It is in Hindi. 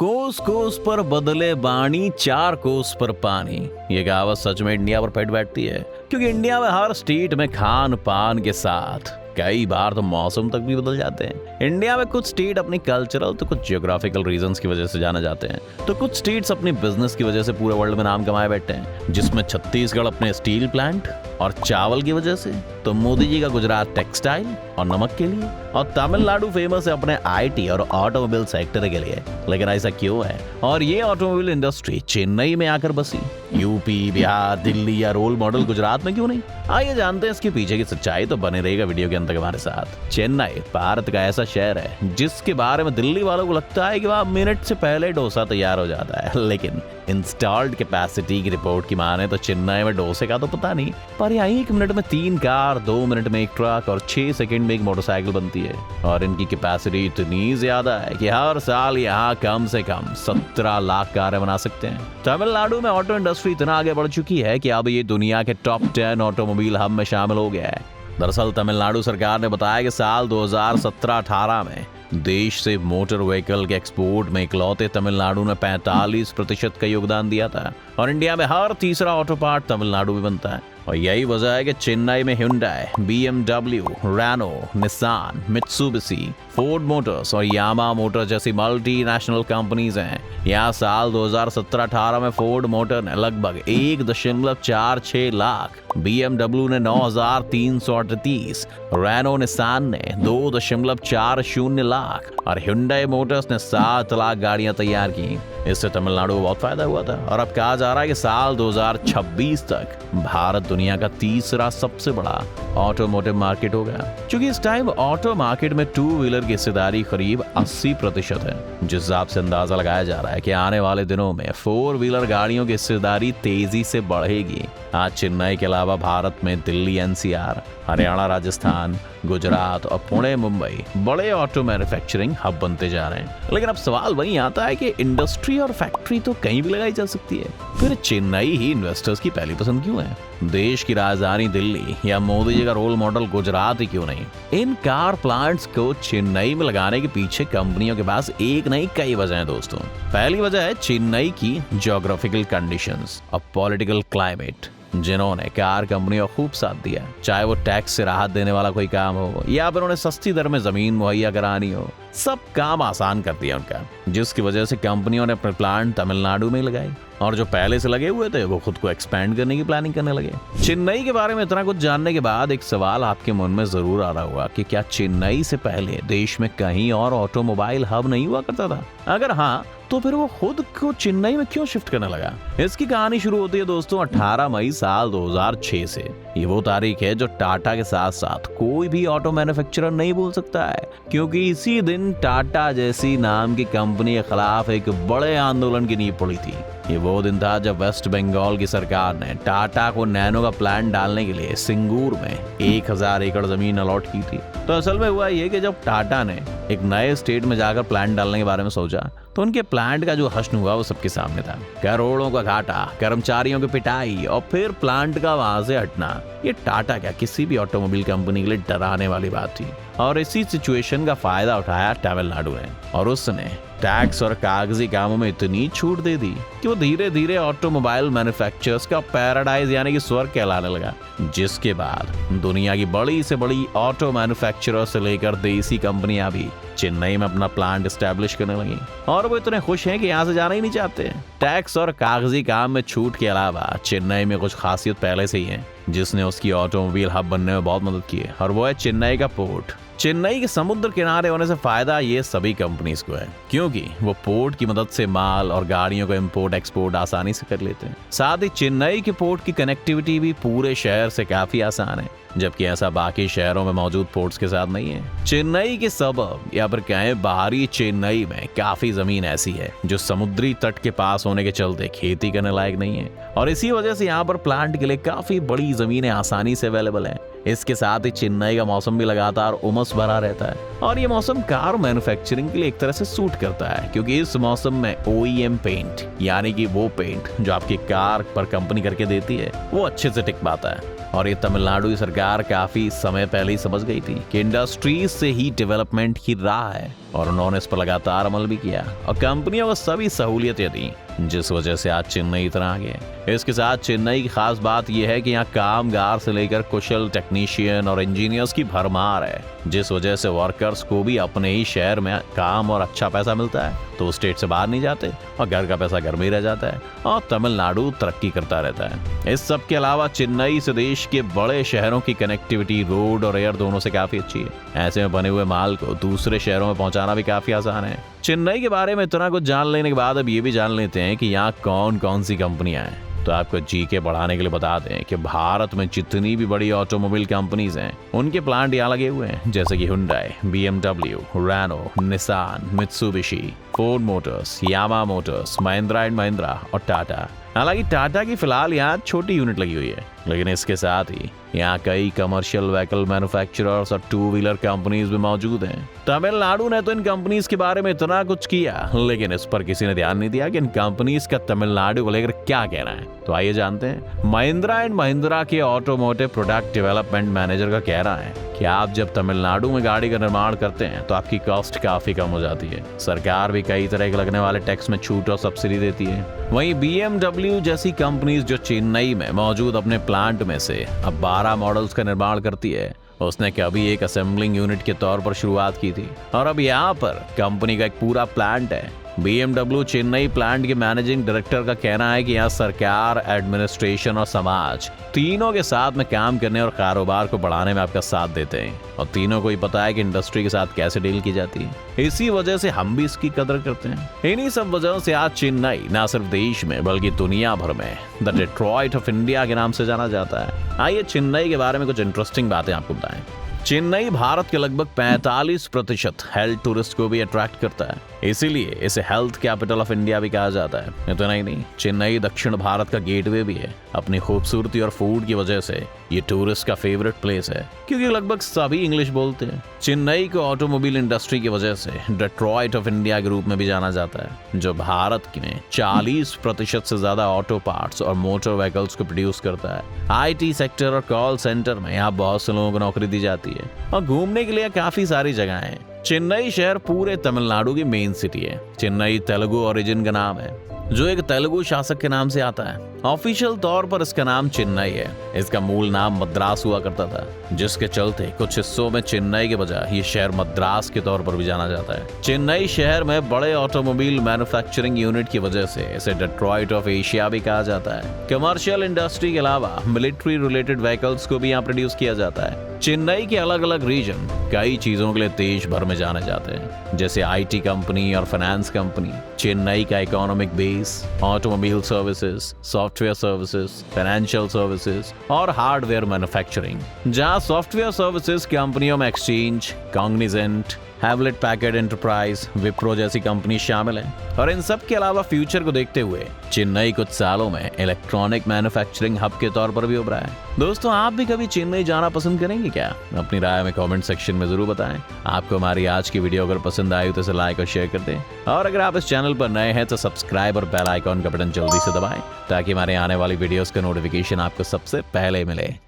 कोस कोस पर बदले बाणी, चार कोस पर पानी। ये कहावत सच में इंडिया पर फिट बैठती है, क्योंकि इंडिया में हर स्टेट में खान पान के साथ कई बार तो मौसम तक भी बदल जाते हैं। इंडिया में कुछ स्टेट अपनी कल्चरल तो कुछ जियोग्राफिकल रीजंस की वजह से जाने जाते हैं, तो कुछ स्टेट्स अपनी बिजनेस की वजह से पूरे वर्ल्ड में नाम कमाए बैठे हैं, जिसमें छत्तीसगढ़ अपने स्टील प्लांट और चावल की वजह से, तो मोदी जी का गुजरात टेक्सटाइल और नमक के लिए, और तमिलनाडु फेमस है अपने आईटी और ऑटोमोबाइल सेक्टर के लिए। लेकिन ऐसा क्यों है, और ये ऑटोमोबाइल इंडस्ट्री चेन्नई में आकर बसी, यूपी, बिहार, दिल्ली या रोल मॉडल गुजरात में क्यों नहीं? आइए जानते हैं इसके पीछे की सच्चाई, तो बने रहेगा वीडियो के अंत तक हमारे साथ। चेन्नई भारत का ऐसा शहर है जिसके बारे में दिल्ली वालों को लगता है कि वहाँ मिनट से पहले डोसा तैयार हो जाता है, लेकिन इंस्टॉल्ड कैपेसिटी की रिपोर्ट की माने तो चेन्नई में डोसे का तो पता नहीं, पर यहाँ 1 मिनट में 3 कार, 2 मिनट में 1 ट्रक और 6 सेकंड में 1 मोटरसाइकिल बनती है। और इनकी कैपेसिटी इतनी ज्यादा है कि हर साल यहाँ कम से कम 17 लाख कारें बना सकते हैं। तमिलनाडु में ऑटो इंडस्ट्री इतना आगे बढ़ चुकी है कि अब ये दुनिया के टॉप 10 ऑटोमोबाइल हब में शामिल हो गया है। दरअसल तमिलनाडु सरकार ने बताया कि साल 2017-18 में देश से मोटर व्हीकल के एक्सपोर्ट में इकलौते तमिलनाडु ने 45% का योगदान दिया था, और इंडिया में हर तीसरा ऑटो पार्ट तमिलनाडु में बनता है। और यही वजह है कि चेन्नई में Hyundai, BMW, Renault, Nissan, Mitsubishi, Ford Motors और यामा मोटर्स जैसी मल्टीनेशनल कंपनीज हैं। यहाँ साल 2017-18 में फोर्ड मोटर ने लगभग 1.46 लाख, BMW ने 9,338, रेनो निसान ने 2.40 लाख और Hyundai मोटर्स ने 7 लाख गाड़ियां तैयार की। इससे तमिलनाडु को बहुत फायदा हुआ था, और अब कहा जा रहा है कि साल 2026 तक भारत दुनिया का तीसरा सबसे बड़ा ऑटोमोटिव मार्केट होगा, क्योंकि इस टाइम ऑटो मार्केट में 2 व्हीलर की हिस्सेदारी करीब 80% है। जिस हिसाब से अंदाजा लगाया जा रहा है कि आने वाले दिनों में 4 व्हीलर गाड़ियों की हिस्सेदारी तेजी से बढ़ेगी। आज चेन्नई के अलावा भारत में दिल्ली, NCR, हरियाणा, राजस्थान, गुजरात और पुणे, मुंबई बड़े ऑटो मैन्युफैक्चरिंग हब बनते जा रहे हैं। लेकिन अब सवाल वही आता है कि इंडस्ट्री और फैक्ट्री तो कहीं भी लगाई जा सकती है, फिर चेन्नई ही इन्वेस्टर्स की पहली पसंद क्यों है? देश की राजधानी दिल्ली या मोदी जी का रोल मॉडल गुजरात ही क्यों नहीं? इन कार प्लांट्स को चेन्नई में लगाने के पीछे कंपनियों के पास एक नहीं कई वजह है दोस्तों। पहली वजह है चेन्नई की ज्योग्राफिकल कंडीशंस और पॉलिटिकल क्लाइमेट, जिन्होंने कार कंपनियों को खूब साथ दिया, चाहे वो टैक्स से राहत देने वाला कोई काम हो या फिर उन्हें सस्ती दर में जमीन मुहैया करानी हो, सब काम आसान कर दिया उनका, जिसकी वजह से कंपनियों ने अपने प्लांट तमिलनाडु में लगाए, और जो पहले से लगे हुए थे वो खुद को एक्सपेंड करने की प्लानिंग करने लगे। चेन्नई के बारे में इतना कुछ जानने के बाद एक सवाल आपके मन में जरूर आ रहा होगा कि क्या चेन्नई से पहले देश में कहीं और ऑटोमोबाइल हब नहीं हुआ करता था? अगर हाँ, तो फिर वो खुद को चेन्नई में क्यों शिफ्ट करने लगा? इसकी कहानी शुरू होती है दोस्तों 18 मई साल 2006 से। ये वो तारीख है जो टाटा के साथ साथ कोई भी ऑटो मैन्युफैक्चरर नहीं भूल सकता है, क्योंकि इसी दिन टाटा जैसी नाम की कंपनी के खिलाफ एक बड़े आंदोलन की नींव पड़ी थी। ये वो दिन था जब वेस्ट बंगाल की सरकार ने टाटा को नैनो का प्लांट डालने के लिए सिंगूर में 1000 एकड़ जमीन अलॉट की थी। तो असल में हुआ ये कि जब टाटा ने एक नए स्टेट में जाकर प्लांट डालने के बारे में सोचा, तो उनके प्लांट का जो हश्न हुआ वो सबके सामने था। करोड़ों का घाटा, कर्मचारियों की पिटाई और फिर प्लांट का वहां से हटना, ये टाटा क्या किसी भी ऑटोमोबाइल कंपनी के लिए डराने वाली बात थी। और इसी सिचुएशन का फायदा उठाया तमिलनाडु ने, और उसने टैक्स और कागजी कामों में इतनी छूट दे दी कि वो धीरे धीरे ऑटोमोबाइल मैन्युफैक्चरर्स का पैराडाइज यानी कि स्वर्ग कहलाने लगा। जिसके बाद दुनिया की बड़ी से बड़ी ऑटो मैन्युफैक्चरर से लेकर देसी कंपनियां भी चेन्नई में अपना प्लांट एस्टेब्लिश करने लगी, और वो इतने खुश हैं कि यहाँ से जाना ही नहीं चाहते। टैक्स और कागजी काम में छूट के अलावा चेन्नई में कुछ खासियत पहले से ही है, जिसने उसकी ऑटोमोबाइल हब बनने में बहुत मदद की है, और वो है चेन्नई का पोर्ट। चेन्नई के समुद्र किनारे होने से फायदा ये सभी कंपनीज को है, क्योंकि वो पोर्ट की मदद से माल और गाड़ियों का इंपोर्ट एक्सपोर्ट आसानी से कर लेते हैं। साथ ही चेन्नई के पोर्ट की कनेक्टिविटी भी पूरे शहर से काफी आसान है, जबकि ऐसा बाकी शहरों में मौजूद पोर्ट्स के साथ नहीं है। चेन्नई के सबब या फिर कहें बाहरी चेन्नई में काफी जमीन ऐसी है जो समुद्री तट के पास होने के चलते खेती करने लायक नहीं है, और इसी वजह से यहाँ पर प्लांट के लिए काफी बड़ी जमीनें आसानी से अवेलेबल है। इसके साथ ही चेन्नई का मौसम भी लगातार उमस भरा रहता है, और ये मौसम कार मैन्युफैक्चरिंग के लिए एक तरह से सूट करता है, क्योंकि इस मौसम में OEM पेंट यानी कि वो पेंट जो आपकी कार पर कंपनी करके देती है वो अच्छे से टिक पाता है। और ये तमिलनाडु की सरकार काफी समय पहले ही समझ गई थी कि इंडस्ट्रीज से ही डेवलपमेंट की राह है। और उन्होंने इस पर लगातार अमल भी किया और कंपनियों को सभी सहूलियतें दी, जिस वजह से आज चेन्नई इतना आगे है। इसके साथ चेन्नई की खास बात यह है कि यहाँ कामगार से लेकर कुशल टेक्नीशियन और इंजीनियर्स की भरमार है, जिस वजह से वर्कर्स को भी अपने ही शहर में काम और अच्छा पैसा मिलता है, तो स्टेट से बाहर नहीं जाते और घर का पैसा घर में ही रह जाता है और तमिलनाडु तरक्की करता रहता है। इस सब के अलावा चेन्नई से देश के बड़े शहरों की कनेक्टिविटी रोड और एयर दोनों से काफी अच्छी है। ऐसे में बने हुए माल को दूसरे शहरों में पहुंचाना भी काफी आसान है। चेन्नई के बारे में इतना कुछ जान लेने के बाद अब ये भी जान लेते हैं कि यहाँ कौन कौन सी कंपनियां हैं। तो आपको जीके बढ़ाने के लिए बता दें कि भारत में जितनी भी बड़ी ऑटोमोबाइल कंपनीज हैं उनके प्लांट यहाँ लगे हुए हैं, जैसे कि Hyundai, BMW, Renault, Nissan, Mitsubishi, Ford Motors, Yamaha Motors, Mahindra and Mahindra और टाटा। हालांकि टाटा की फिलहाल यहाँ छोटी यूनिट लगी हुई है, लेकिन इसके साथ ही यहाँ कई कमर्शियल व्हीकल मैन्युफैक्चरर्स और टू व्हीलर कंपनीज भी मौजूद हैं। तमिलनाडु ने तो इन कंपनीज के बारे में इतना कुछ किया, लेकिन इस पर किसी ने ध्यान नहीं दिया कि इन कंपनीज का तमिलनाडु को लेकर क्या कहना है। तो आइए जानते हैं। महिंद्रा एंड महिंद्रा के ऑटोमोटिव प्रोडक्ट डेवलपमेंट मैनेजर का कहना है कि आप जब तमिलनाडु में गाड़ी का निर्माण करते हैं तो आपकी कॉस्ट काफी कम हो जाती है। सरकार भी कई तरह के लगने वाले टैक्स में छूट और सब्सिडी देती है। वहीं BMW जैसी कंपनीज जो चेन्नई में मौजूद अपने प्लांट में से अब 12 मॉडल्स का निर्माण करती है, उसने कभी एक असेंबलिंग यूनिट के तौर पर शुरुआत की थी और अब यहाँ पर कंपनी का एक पूरा प्लांट है। BMW चेन्नई प्लांट के मैनेजिंग डायरेक्टर का कहना है कि यहाँ सरकार, एडमिनिस्ट्रेशन और समाज तीनों के साथ में काम करने और कारोबार को बढ़ाने में आपका साथ देते हैं और तीनों को ही पता है कि इंडस्ट्री के साथ कैसे डील की जाती है। इसी वजह से हम भी इसकी कदर करते हैं। इन्हीं सब वजहों से आज चेन्नई न सिर्फ देश में बल्कि दुनिया भर में द डेट्रॉइट ऑफ इंडिया के नाम से जाना जाता है। आइए चेन्नई के बारे में कुछ इंटरेस्टिंग बातें आपको बताएं। चेन्नई भारत के लगभग 45% हेल्थ टूरिस्ट को भी अट्रैक्ट करता है, इसीलिए इसे हेल्थ कैपिटल ऑफ इंडिया भी कहा जाता है। इतना ही नहीं, चेन्नई दक्षिण भारत का गेटवे भी है। अपनी खूबसूरती और फूड की वजह से ये टूरिस्ट का फेवरेट प्लेस है, क्योंकि लगभग सभी इंग्लिश बोलते हैं। चेन्नई को ऑटोमोबाइल इंडस्ट्री की वजह से डेट्रॉइट ऑफ इंडिया के रूप में भी जाना जाता है, जो भारत में 40% से ज्यादा ऑटो पार्ट्स और मोटर व्हीकल्स को प्रोड्यूस करता है। IT सेक्टर और कॉल सेंटर में यहाँ बहुत से लोगों को नौकरी दी जाती है और घूमने के लिए काफी सारी जगह हैं। चेन्नई शहर पूरे तमिलनाडु की मेन सिटी है। चेन्नई तेलुगु ओरिजिन का नाम है, जो एक तेलुगु शासक के नाम से आता है। ऑफिशियल तौर पर इसका नाम चेन्नई है। इसका मूल नाम मद्रास हुआ करता था, जिसके चलते कुछ हिस्सों में चेन्नई के बजाय ये शहर मद्रास के तौर पर भी जाना जाता है। चेन्नई शहर में बड़े ऑटोमोबाइल मैन्युफैक्चरिंग यूनिट की वजह से इसे डेट्रॉइट ऑफ एशिया भी कहा जाता है। कमर्शियल इंडस्ट्री के अलावा मिलिट्री रिलेटेड व्हीकल्स को भी यहाँ प्रोड्यूस किया जाता है। चेन्नई के अलग अलग रीजन कई चीजों के लिए देश भर में जाने जाते हैं, जैसे IT कंपनी और फाइनेंस कंपनी, चेन्नई का economic base, automobile services, software services, financial services और हार्डवेयर मैन्युफैक्चरिंग। जहां सॉफ्टवेयर सर्विसेज कंपनियों में exchange, Cognizant, Hewlett packed enterprise, Wipro जैसी कंपनी शामिल हैं। और इन सब के अलावा फ्यूचर को देखते हुए चेन्नई कुछ सालों में इलेक्ट्रॉनिक मैन्युफैक्चरिंग हब के तौर पर भी उभरा है। दोस्तों, आप भी कभी चेन्नई जाना पसंद करेंगे क्या? अपनी राय में कमेंट सेक्शन में जरूर बताएं। आपको हमारी आज की वीडियो अगर पसंद आई तो इसे लाइक और शेयर कर दें, और अगर आप इस चैनल पर नए हैं तो सब्सक्राइब और बेल आइकॉन का बटन जल्दी से दबाएं, ताकि हमारे आने वाली वीडियोस का नोटिफिकेशन आपको सबसे पहले मिले।